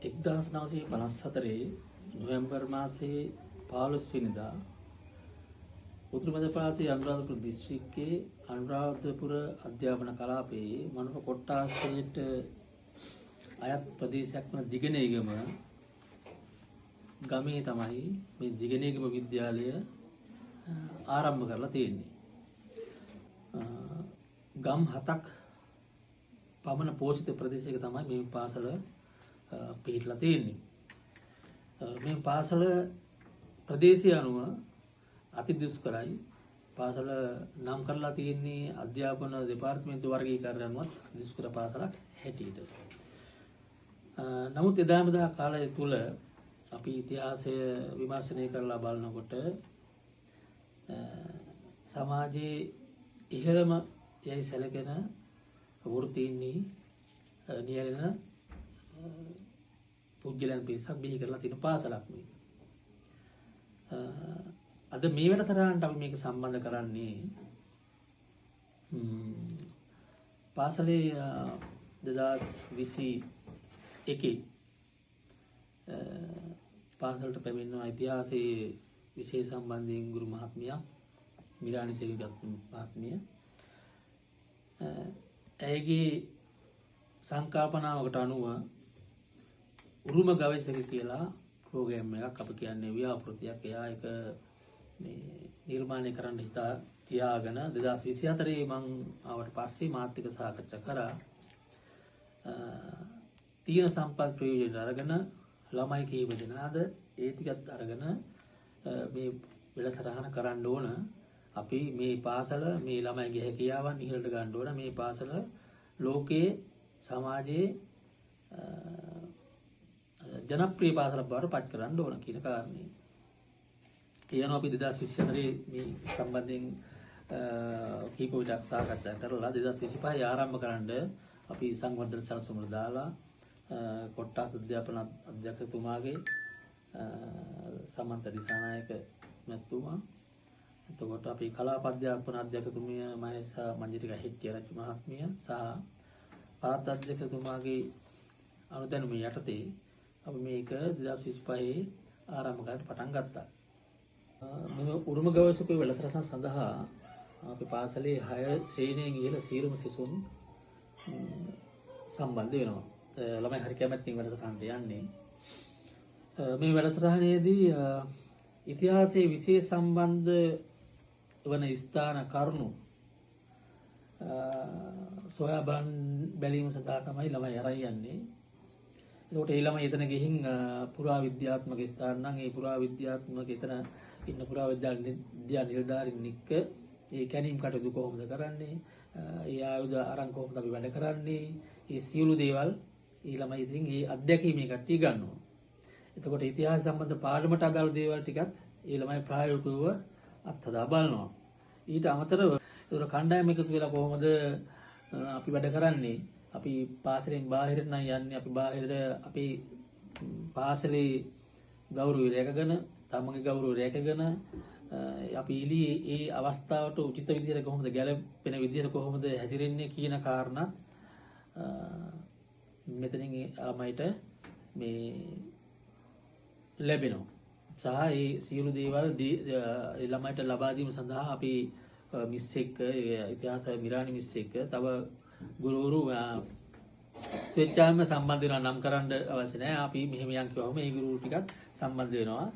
1954 නොවැම්බර් මාසයේ 15 වෙනිදා උතුරු මැද පළාතේ අනුරාධපුර දිස්ත්‍රික්කයේ අනුරාධපුර අධ්‍යාපන කලාපයේ මනෝර කොට්ටාසයට අයත් ප්‍රදේශයක් වන දිගනේගම ගමේ තමයි මේ දිගනේගම විද්‍යාලය ආරම්භ කරලා තියෙන්නේ. ගම් 7ක් පමණ පෝෂිත ප්‍රදේශයක තමයි මේ පාසල පිහිටලා තියෙන්නේ. මේ පාසල ප්‍රදේශය අනුව අති දුෂ්කරයි. පාසල නම් කරලා තියෙන්නේ අධ්‍යාපන දෙපාර්තමේන්තු වර්ගීකරණය අනුව දුෂ්කර පාසලක් හැටියට. නමුත් එදාමදා කාලය තුල අපි ඉතිහාසය විමර්ශනය කරලා බලනකොට සමාජයේ ඉහළම යයි සැලකෙන වෘත්තීන්හි නියැලෙන පුද්ගලයන් පිරිසක් බිහි කරලා තියෙන පාසලක් මේක. අද මේ වැඩසටහනට අපි මේක සම්බන්ධ කරන්නේ පාසලේ 2021 පාසලට පැමිණෙන ඉතිහාසයේ විශේෂ සම්බන්ධයෙන් ගුරු මහත්මියක් මිරාණි සේවිකත් මහත්මිය ඇයගේ සංකල්පනාවකට අනුව උරුම ගවේෂක කියලා ප්‍රෝග්‍රෑම් එකක් අපි කියන්නේ ව්‍යාපෘතියක්. එයා එක මේ නිර්මාණය කරන්න හිතා තියාගෙන 2024 මම ආවට පස්සේ මාත් එක්ක සාකච්ඡා කරා. තීන සම්පත් ප්‍රයෝජන අරගෙන ළමයි කීප දෙනාද ඒ ටිකත් අරගෙන මේ වැඩසටහන කරන්න ඕන. අපි මේ පාසල මේ ළමයිගේ හැකියාවන් ඉහළට ගන්න ඕන. මේ පාසල ලෝකයේ සමාජයේ ජනප්‍රිය පාසලක් බවට පත් කරන්න ඕන කියන කාරණේ. ඒනවා අපි 2024 මේ සම්බන්ධයෙන් කීප විටක් සාකච්ඡා කරලා 2025 ආරම්භ කරන්න අපි සංවර්ධන සැලසුමට දාලා කොට්ටාස අධ්‍යාපන අධ්‍යක්ෂතුමාගේ සමන්ත දිසානායක මැතිතුමා, එතකොට අපි කලාප අධ්‍යාපන අධ්‍යක්ෂතුමිය මහේස මංජිරික හෙට්ටිආරච්චි මහත්මිය සහ පළාත් අධ්‍යක්ෂතුමාගේ අනුදැනුම යටතේ අපි මේක 2025 ආරම්භ කරන්න පටන් ගත්තා. මේ උරුම ගවේෂකයෝ වැඩසටහන සඳහා අපි පාසලේ 6 ශ්‍රේණියෙන් ඉහළ සියලුම සිසුන් සම්බන්ධ වෙනවා. ළමයි හරි කැමැත්තෙන් වැඩසටහනට යන්නේ. මේ වැඩසටහනේදී ඉතිහාසයේ විශේෂ සම්බන්ධ වන ස්ථාන කරුණු සොයා බැලීම සඳහා තමයි ළමයි අරන් යන්නේ. ඒකට ඒ ළමයි එතන ගිහින් පුරා විද්‍යාත්මක ස්ථාන නම් ඒ පුරා විද්‍යාත්මක එතන ඉන්න පුරා විද්‍යා නිලධාරීන් එක්ක ඒ කැණීම් කටයුතු කොහොමද කරන්නේ, ඒ ආයුධ අරන් කොහොමද අපි වැඩ කරන්නේ, ඒ සියලු දේවල් ඒ ළමයි ඉතින් ඒ අත්දැකීමේ කට්ටිය ගන්නවා. එතකොට ඉතිහාස සම්බන්ධ පාඩමට අදාළ දේවල් ටිකත් ඒ ළමයි ප්‍රායෝගිකව අත්හදා බලනවා. ඊට අමතරව ඒතර කණ්ඩායම එකතු වෙලා කොහොමද අපි වැඩ කරන්නේ, අපි පාසලෙන් බාහිරට නම් යන්නේ, අපි බාහිර අපි පාසලේ ගෞරවය රැකගෙන තමන්ගේ ගෞරවය රැකගෙන අපි ඉලී ඒ අවස්ථාවට උචිත විදිහට කොහොමද ගැලපෙන විදිහට කොහොමද හැසිරෙන්නේ කියන කාරණා මෙතනින් ළමයිට මේ ලැබෙනවා. සහ ඒ සියලු දේවල් ළමයිට ලබා දීම සඳහා අපි මිස් එක්ක ඉතිහාස මිරාණි මිස් එක්ක තව ගුරුවරු ස්වේච්ඡාවෙන්ම සම්බන්ධ වෙනවා. නම් කරන්න අවශ්‍ය නැහැ. අපි මෙහෙම යන් කිව්වම මේ ගුරුවරු ටිකත් සම්බන්ධ වෙනවා.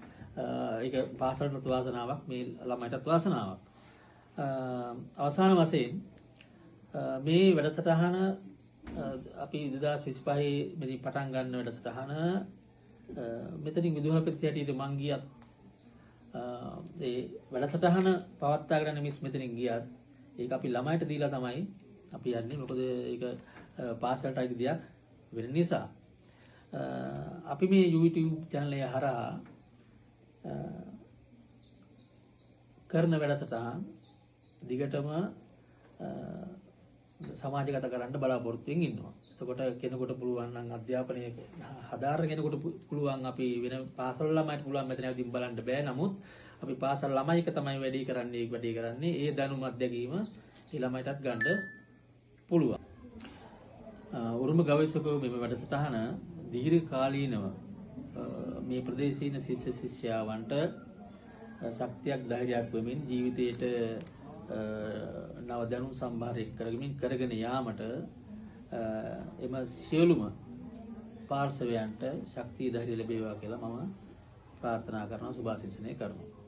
ඒක පාසලට වාසනාවක්, මේ ළමයිටත් වාසනාවක්. අවසාන වශයෙන් මේ වැඩසටහන අපි 2025 මෙදී පටන් ගන්න වැඩසටහන මෙතනින් විදුහල්පති හැටියට මං ගියත් ඒ වැඩසටහන පවත්වාගෙන මිස් මෙතනින් ගියත් ඒක අපි ළමයිට දීලා තමයි අපි යන්නේ. මොකද ඒක පාසලට අයිති දෙයක් වෙන නිසා අපි මේ YouTube channel එක හරහා කරන වැඩසටහන් දිගටම සමාජගත කරන්න බලාපොරොත්තුෙන් ඉන්නවා. එතකොට කෙනෙකුට පුළුවන් නම් අධ්‍යාපනය හදාරන කෙනෙකුට පුළුවන් අපි වෙන පාසල් ළමයිට පුළුවන් මෙතන ඇවිත් බලන්න බෑ. නමුත් අපි පාසල් ළමයි එක තමයි වැඩි කරන්නේ. ඒ දැනුම අත්දැකීම ඒ ළමයිටත් ගන්න පුළුවන්. උරුම ගවේෂකයෝ මේ වැඩසටහන දීර්ඝ කාලීනව මේ ප්‍රදේශයේ ඉන්න ශිෂ්‍ය ශිෂ්‍යාවන්ට ශක්තියක් ධෛර්යයක් වෙමින් ජීවිතයට නව දැනුම් සම්භාරයක් කරගෙන යාමට එම සියලුම පාර්ශවයන්ට ශක්තිය ධෛර්යය ලැබේවා කියලා මම ප්‍රාර්ථනා කරනවා සුභාශිංසනය කරනවා